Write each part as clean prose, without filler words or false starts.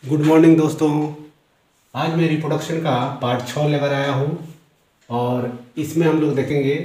Good morning दोस्तों। आज मैं रिप्रोडक्शन का पार्ट 6 लेकर आया हूँ और इसमें हम लोग देखेंगे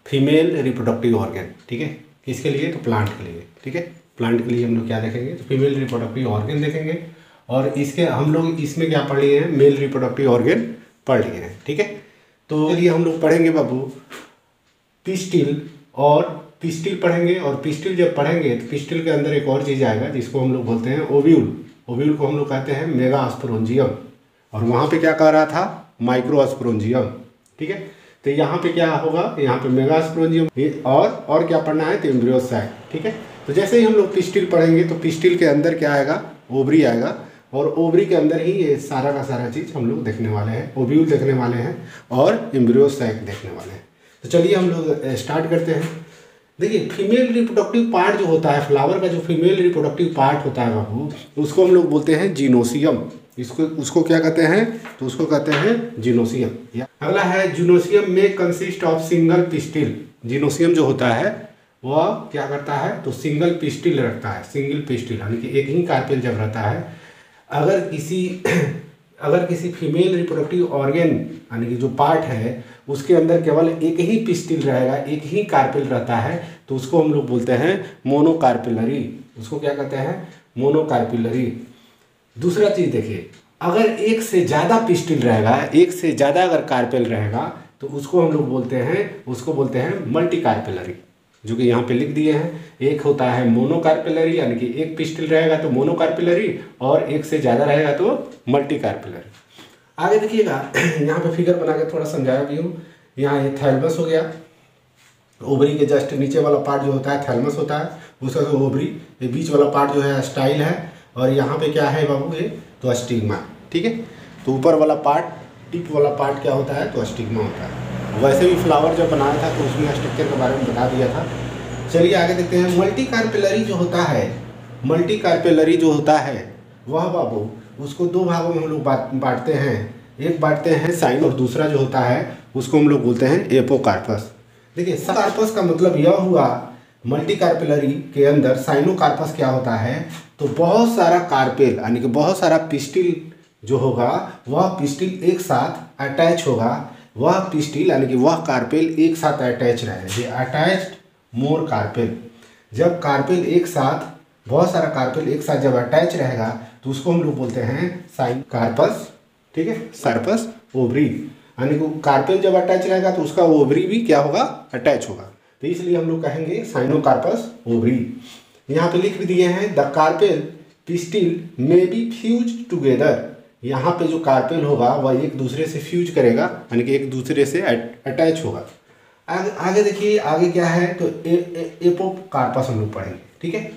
फीमेल रिप्रोडक्टिव ऑर्गन। ठीक है, किसके लिए? तो प्लांट के लिए। ठीक है, प्लांट के लिए हम लोग क्या देखेंगे? तो फीमेल रिप्रोडक्टिव ऑर्गन देखेंगे। और इसके हम लोग इसमें क्या पढ़ लिए हैं? मेल रिप्रोडक्टिव ऑर्गन पढ़ लिए हैं। ठीक है, तो चलिए हम लोग पढ़ेंगे बाबू पिस्टिल। और पिस्टिल पढ़ेंगे, और पिस्टिल जब पढ़ेंगे तो पिस्टिल के अंदर एक और चीज़ आएगा जिसको हम लोग बोलते हैं ओव्यूल। ओव्यूल को हम लोग कहते हैं मेगास्पोरेंजियम, और वहाँ पे क्या कह रहा था? माइक्रोस्पोरेंजियम। ठीक है, तो यहाँ पे क्या होगा? यहाँ पे मेगास्पोरेंजियम और क्या पढ़ना है? तो एम्ब्रियो सैक। ठीक है, तो जैसे ही हम लोग पिस्टिल पढ़ेंगे तो पिस्टिल के अंदर क्या आएगा? ओवरी आएगा, और ओवरी के अंदर ही ये सारा का सारा चीज़ हम लोग देखने वाले हैं। ओव्यूल देखने वाले हैं और एम्ब्रियो सैक देखने वाले हैं। तो चलिए हम लोग स्टार्ट करते हैं। देखिए, फीमेल रिप्रोडक्टिव पार्ट जो होता है, फ्लावर का जो फीमेल रिप्रोडक्टिव पार्ट होता है बाबू, उसको हम लोग बोलते हैं जीनोसियम। उसको क्या कहते हैं? तो उसको कहते हैं जीनोसियम। अगला है जीनोसियम में कंसिस्ट ऑफ सिंगल पिस्टिल। जीनोसियम जो होता है वह क्या करता है? तो सिंगल पिस्टिल रखता है। सिंगल पिस्टिल यानी कि एक ही कार्पेल जब रहता है। अगर किसी फीमेल रिप्रोडक्टिव ऑर्गन यानी कि जो पार्ट है उसके अंदर केवल एक ही पिस्टिल रहेगा, एक ही कार्पेल रहता है, तो उसको हम लोग बोलते हैं मोनोकार्पेलरी। उसको क्या कहते हैं? मोनोकार्पेलरी। दूसरा चीज़ देखिए, अगर एक से ज़्यादा पिस्टिल रहेगा, एक से ज़्यादा अगर कार्पेल रहेगा, तो उसको हम लोग बोलते हैं मल्टीकार्पेलरी, जो कि यहाँ पे लिख दिए हैं। एक होता है मोनोकार्पेलरी यानी कि एक पिस्टिल रहेगा तो मोनोकार्पेलरी, और एक से ज़्यादा रहेगा तो मल्टीकार्पेलरी। आगे देखिएगा, यहाँ पे फिगर बना के थोड़ा समझाया भी हूँ। यहाँ ये थैलमस हो गया, ओवरी के जस्ट नीचे वाला पार्ट जो होता है थैलमस होता है, उसका जो ओवरी, ये बीच वाला पार्ट जो है स्टाइल है, और यहाँ पे क्या है बाबू? ये तो स्टिग्मा। ठीक है, तो ऊपर वाला पार्ट, टिप वाला पार्ट क्या होता है? तो स्टिग्मा होता है। वैसे भी फ्लावर जब बनाया था तो उसमें स्ट्रक्चर के बारे में बता दिया था। चलिए आगे देखते हैं। मल्टीकार्पेलरी जो होता है वह बाबू, उसको दो भागों में हम लोग बांटते हैं। एक बांटते हैं साइन, और दूसरा जो होता है उसको हम लोग बोलते हैं एपोकार्पस। देखिए, कार्पस का मतलब यह हुआ, मल्टीकार्पेलरी के अंदर साइनोकार्पस क्या होता है? तो बहुत सारा कार्पेल यानी कि बहुत सारा पिस्टिल जो होगा, वह पिस्टिल एक साथ अटैच होगा। वह पिस्टिल यानी कि वह कार्पेल एक साथ अटैच रहे, अटैच्ड मोर कार्पेल। जब कार्पेल एक साथ, बहुत सारा कार्पेल एक साथ जब अटैच रहेगा तो उसको हम लोग बोलते हैं साइन कार्पस। ठीक है, कार्पस ओवरी, यानी कि कार्पेल जब अटैच रहेगा तो उसका ओवरी भी क्या होगा? अटैच होगा। तो इसलिए हम लोग कहेंगे साइनोकार्पस ओवरी। यहाँ पे लिख भी दिए हैं, the carpel pistil may be fuse together. यहाँ पे जो कार्पेल होगा वह एक दूसरे से फ्यूज करेगा, यानी कि एक दूसरे से अटैच होगा। आगे देखिए, आगे क्या है? तो एपोकार्पस हम लोग पढ़ेंगे। ठीक है,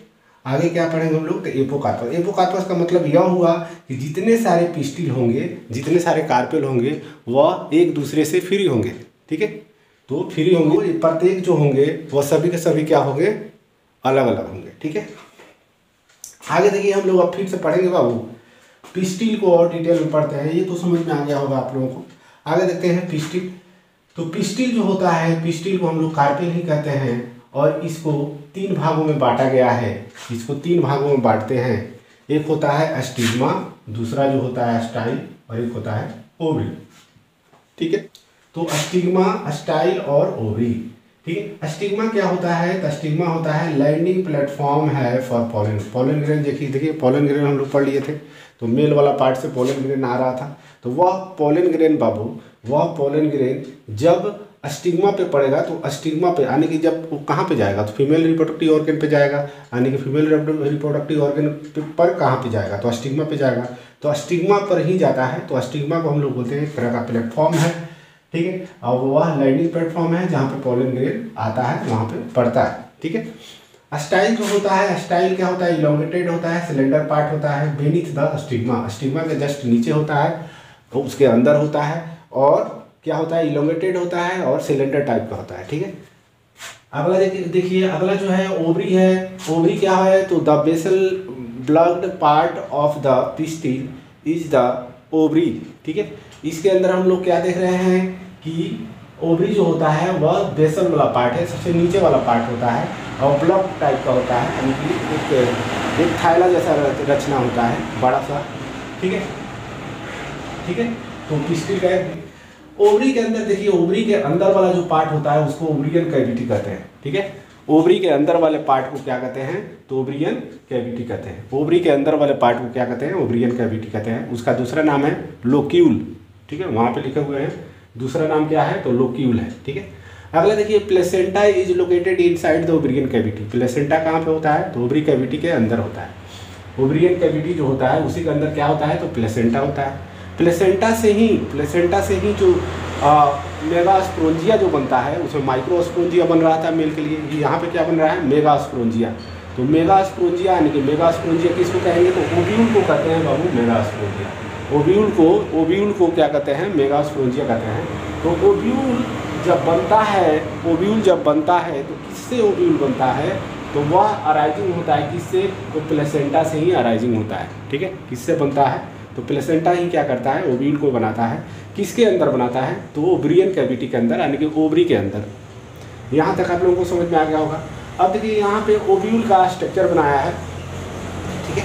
आगे क्या पढ़ेंगे हम लोग? तो एपोकार्पस। एपोकार्पस का मतलब यह हुआ कि जितने सारे पिस्टिल होंगे, जितने सारे कार्पेल होंगे, वह एक दूसरे से फ्री होंगे। ठीक है, तो फ्री होंगे, प्रत्येक जो होंगे वह सभी के सभी क्या होंगे? अलग अलग होंगे। ठीक है, आगे देखिए, हम लोग अब फिर से पढ़ेंगे बाबू पिस्टिल को, और डिटेल में पढ़ते हैं। ये तो समझ में आ गया होगा आप लोगों को। आगे देखते हैं पिस्टिल। तो पिस्टिल जो होता है, पिस्टिल को हम लोग कार्पेल ही कहते हैं, और इसको तीन भागों में बांटा गया है। इसको तीन भागों में बांटते हैं। एक होता है स्टिग्मा, दूसरा जो होता है स्टाइल, और एक होता है ओवरी। ठीक है, तो स्टिग्मा, स्टाइल और ओवरी। ठीक है, स्टिग्मा क्या होता है? तो स्टिग्मा होता है लैंडिंग प्लेटफॉर्म है फॉर पॉलन। पॉलन ग्रेन देखिए, पॉलन ग्रेन हम लोग पढ़ लिए थे, तो मेल वाला पार्ट से पॉलन ग्रेन आ रहा था। तो वह पॉलन ग्रेन बाबू, वह पॉलन ग्रेन जब स्टिग्मा पे पड़ेगा तो स्टिग्मा पे यानी कि जब वो कहाँ पे जाएगा? तो फीमेल रिप्रोडक्टिव ऑर्गन पे जाएगा, यानी कि फीमेल रिप्रोडक्टिव ऑर्गन पर कहाँ पे जाएगा? तो स्टिग्मा पे जाएगा। तो स्टिग्मा पर ही जाता है, तो स्टिग्मा को हम लोग बोलते हैं एक तरह का प्लेटफॉर्म है। ठीक है, और वह लैंडिंग प्लेटफॉर्म है जहाँ पे पॉलन ग्रेन आता है, वहाँ पे पड़ता है। ठीक है, स्टाइल जो होता है, स्टाइल क्या होता है? इलोंगेटेड होता है, सिलेंडर पार्ट होता है बेनीथ द स्टिग्मा। स्टिग्मा के जस्ट नीचे होता है, तो उसके अंदर होता है, और क्या होता है? इलोंगेटेड होता है और सिलेंडर टाइप का होता है। ठीक है, अगला देखिए, अगला जो है ओवरी है। ओवरी क्या है? तो the basal bulged part of the pistil is the ovary. ठीक है, इसके अंदर हम लोग क्या देख रहे हैं कि ओवरी जो होता है वह बेसल वाला पार्ट है, सबसे नीचे वाला पार्ट होता है, और ब्लॉक टाइप का होता है, यानी कि एक एक थैला जैसा रचना होता है बड़ा सा, ठीक है, ठीक है। तो पिस्टिल का ओवरी के अंदर देखिए, ओवरी के अंदर वाला जो पार्ट होता है उसको ओवरियन कैविटी कहते हैं, ठीक है। ओवरी के अंदर वाले पार्ट को क्या कहते हैं, तो ओवरियन कैविटी कहते हैं। ओवरी के अंदर वाले पार्ट को क्या कहते हैं, ओवरियन कैविटी कहते हैं। उसका दूसरा नाम है लोक्यूल, ठीक है, वहाँ पे लिखे हुए हैं। दूसरा नाम क्या है, तो लोक्यूल है, ठीक है। अगला देखिए, placenta is located inside the ovarian cavity. Placenta कहाँ पे होता है, तो ओवरी कैविटी के अंदर होता है। ओवरियन कैविटी जो होता है उसी के अंदर क्या होता है, तो प्लेसेंटा होता है। प्लेसेंटा से ही जो मेगास्पोरेंजिया जो बनता है, उसमें माइक्रोस्पोरेंजिया बन रहा था मेल के लिए, यहाँ पे क्या बन रहा है, मेगास्पोरेंजिया। तो मेगास्पोरेंजिया यानी कि मेगास्पोरेंजिया किसको कहेंगे, तो ओव्यूल को कहते हैं बाबू, मेगास्पोरेंजिया। ओव्यूल को क्या कहते हैं, मेगास्पोरेंजिया कहते हैं। तो ओव्यूल जब बनता है तो किससे ओव्यूल बनता है, तो वह अराइजिंग होता है किससे, तो प्लेसेंटा से ही अराइजिंग होता है, ठीक है। किससे बनता है, तो प्लेसेंटा ही क्या करता है, ओव्यूल को बनाता है। किसके अंदर बनाता है, तो ओवरियन कैविटी के अंदर, यानी कि ओवरी के अंदर। यहाँ तक आप लोगों को समझ में आ गया होगा। अब देखिए यहाँ पे ओव्यूल का स्ट्रक्चर बनाया है, ठीक है।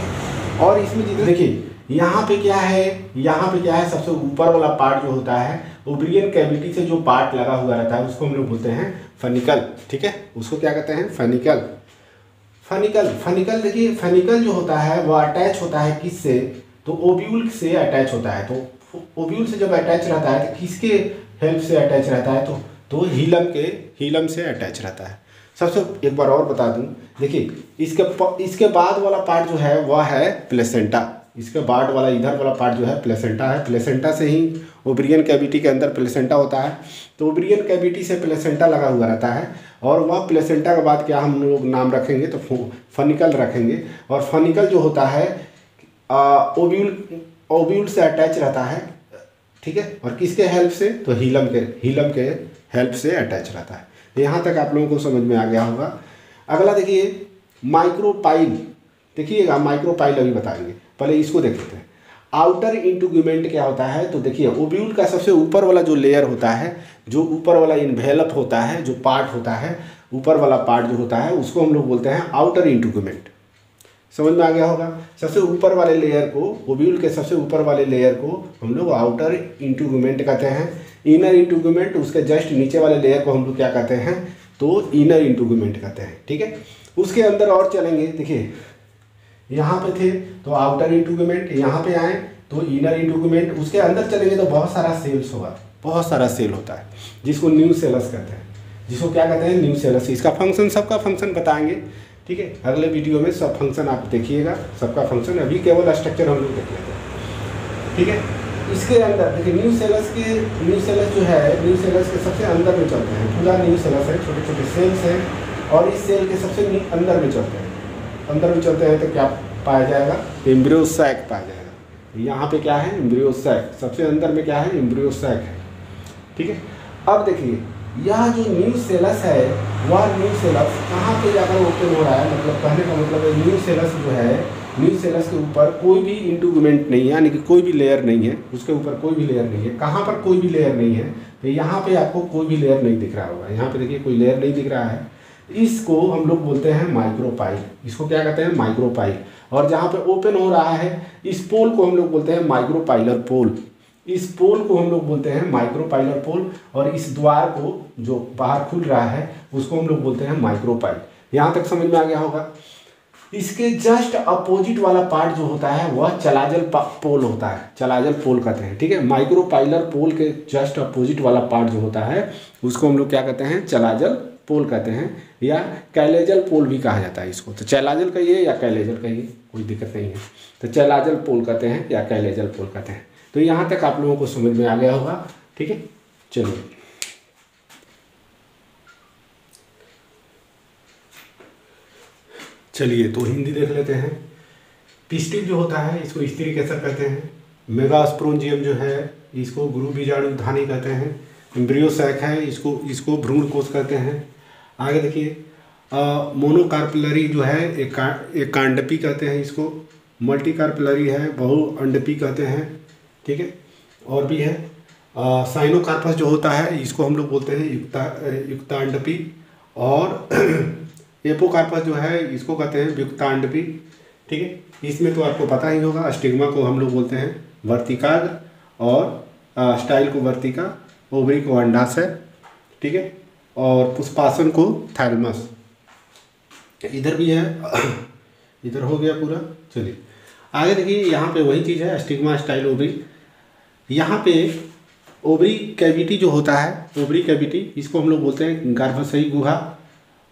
और इसमें जितने देखिए यहाँ पे क्या है, सबसे ऊपर वाला पार्ट जो होता है, ओवरियन कैविटी से जो पार्ट लगा हुआ रहता है उसको हम लोग बोलते हैं फनिकल, ठीक है। उसको क्या कहते हैं, फनिकल। देखिए फनिकल जो होता है वह अटैच होता है किससे, तो ओव्यूल से अटैच होता है। तो ओव्यूल से जब अटैच रहता है तो किसके हेल्प से अटैच रहता है, तो हीलम से अटैच रहता है। सबसे एक बार और बता दूं, देखिए इसके बाद वाला पार्ट जो है वह है प्लेसेंटा। इसके बाद वाला इधर वाला पार्ट जो है प्लेसेंटा है। प्लेसेंटा से ही ओवरियन कैविटी के अंदर प्लेसेंटा होता है। तो ओवरियन कैविटी से प्लेसेंटा लगा हुआ रहता है, और वह प्लेसेंटा के बाद क्या हम लोग नाम रखेंगे, तो फनिकल रखेंगे। और फनिकल जो होता है ओव्यूल से अटैच रहता है, ठीक है। और किसके हेल्प से, तो हीलम के हेल्प से अटैच रहता है। तो यहाँ तक आप लोगों को समझ में आ गया होगा। अगला देखिए माइक्रोपाइल, देखिएगा माइक्रोपाइल अभी बताएंगे, पहले इसको देख लेते हैं। आउटर इंटीग्यूमेंट क्या होता है, तो देखिए ओव्यूल का सबसे ऊपर वाला जो लेयर होता है, जो ऊपर वाला इन्वेलप होता है, जो पार्ट होता है, ऊपर वाला पार्ट जो होता है उसको हम लोग बोलते हैं आउटर इंटीग्यूमेंट। समझ में आ गया होगा। सबसे ऊपर वाले लेयर को, ओव्यूल के सबसे ऊपर वाले लेयर को हम लोग आउटर इंटीग्यूमेंट कहते हैं। इनर इंटीग्यूमेंट, उसके जस्ट नीचे वाले लेयर को हम लोग क्या कहते हैं, तो इनर इंटीग्यूमेंट कहते हैं, ठीक है। उसके अंदर और चलेंगे, देखिए यहाँ पे थे तो आउटर इंटीग्यूमेंट, यहाँ पे आए तो इनर इंटीग्यूमेंट, उसके अंदर चलेंगे तो बहुत सारा सेल्स होगा, बहुत सारा सेल होता है जिसको न्यूसेलस कहते हैं, जिसको क्या कहते हैं, न्यूसेलस। इसका फंक्शन, सबका फंक्शन बताएंगे, ठीक है। अगले वीडियो में सब फंक्शन आप देखिएगा, सबका फंक्शन। अभी केवल स्ट्रक्चर हम लोग देख लेते हैं, ठीक है। इसके अंदर देखिए न्यूसेलस जो है, न्यूसेलस के सबसे अंदर में चलते हैं। पूरा न्यूसेलस है, छोटे छोटे सेल्स हैं, और इस सेल के सबसे अंदर में चलते हैं। तो क्या पाया जाएगा, एम्ब्रियो सैक पाया जाएगा। यहाँ पे क्या है, एम्ब्रियो सैक। सबसे अंदर में क्या है, एम्ब्रियो सैक है, ठीक है। अब देखिए यह जो न्यूसेलस है, वह न्यूसेलस कहाँ पे जाकर ओपन हो रहा है, मतलब कहने का मतलब है न्यूसेलस जो है, न्यूसेलस के ऊपर कोई भी इंटीग्यूमेंट नहीं है, यानी कि कोई भी लेयर नहीं है, उसके ऊपर कोई भी लेयर नहीं है। कहाँ पर कोई भी लेयर नहीं है, तो यहाँ पे आपको कोई भी लेयर नहीं दिख रहा होगा। यहाँ पे देखिए कोई लेयर नहीं दिख रहा है, इसको हम लोग बोलते हैं माइक्रोपाइल। इसको क्या कहते हैं, माइक्रोपाइल। और जहाँ पे ओपन हो रहा है, इस पोल को हम लोग बोलते हैं माइक्रोपाइलर पोल। इस पोल को हम लोग बोलते हैं माइक्रोपाइलर पोल, और इस द्वार को जो बाहर खुल रहा है उसको हम लोग बोलते हैं माइक्रोपाइल। यहाँ तक समझ में आ गया होगा। इसके जस्ट अपोजिट वाला पार्ट जो होता है वह चलाजल पोल होता है, चलाजल पोल कहते हैं, ठीक है। माइक्रोपाइलर पोल के जस्ट अपोजिट वाला पार्ट जो होता है उसको हम लोग क्या कहते हैं, चलाजल पोल कहते हैं, या कैलेजल पोल भी कहा जाता है इसको। तो चलाजल कहिए या कैलेजल कहिए, कोई दिक्कत नहीं है। तो चलाजल पोल कहते हैं या कैलेजल पोल कहते हैं। तो यहाँ तक आप लोगों को समझ में आ गया होगा, ठीक है। चलिए तो हिंदी देख लेते हैं। पिस्टिल जो होता है इसको स्त्री कैंसर कहते हैं। मेगास्पोरेंजियम जो है इसको गुरु बीजाणुधानी कहते हैं। एम्ब्रियो सैक है, इसको भ्रूण कोष कहते हैं। आगे देखिए मोनोकार्पलरी जो है एक कांडपी कहते हैं इसको। मल्टी कार्पलरी है, बहुअंडपी कहते हैं, ठीक है। और भी है साइनोकार्पस जो होता है इसको हम लोग बोलते हैं युक्तांडपी। और एपोकार्पस जो है इसको कहते हैं व्युक्तांडपी, ठीक है। इसमें तो आपको पता ही होगा, स्टिग्मा को हम लोग बोलते हैं वर्तिकाग्र, और स्टाइल को वर्तिका, ओवरी को अंडाशय, ठीक है, और पुष्पासन को थैलमस। इधर भी है, इधर हो गया पूरा। चलिए आगे देखिए, यहाँ पे वही चीज़ है, स्टिग्मा, स्टाइल, ओवरी। यहाँ पे ओवरी कैविटी जो होता है, ओवरी कैविटी, इसको हम लोग बोलते हैं गर्भाशयी गुहा।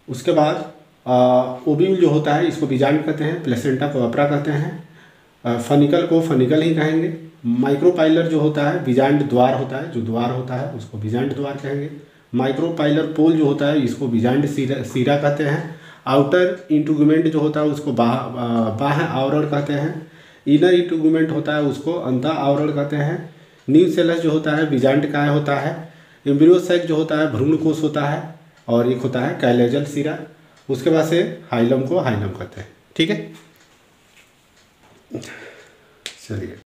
उसके बाद ओव्यूल जो होता है, इसको बीजांड कहते हैं, प्लेसेंटा को अपरा कहते हैं, फनिकल को फनिकल ही कहेंगे। माइक्रोपाइलर जो होता है, बीजांड द्वार होता है, जो द्वार होता है उसको बीजांड द्वार कहेंगे। माइक्रोपाइलर पोल जो होता है, इसको बीजांड सीरा कहते हैं। आउटर इंटुगमेंट जो होता है, उसको बाह्य आवरण कहते हैं। इनर इंटुगमेंट होता है, उसको अंतः आवरण कहते हैं। न्यूसेलस जो होता है, बीजांड काय होता है। एम्ब्रियो सैक जो होता है, भ्रूण कोश होता है। और एक होता है कैलेजल सीरा। उसके बाद से हाइलम को हाइलम कहते हैं, ठीक है। चलिए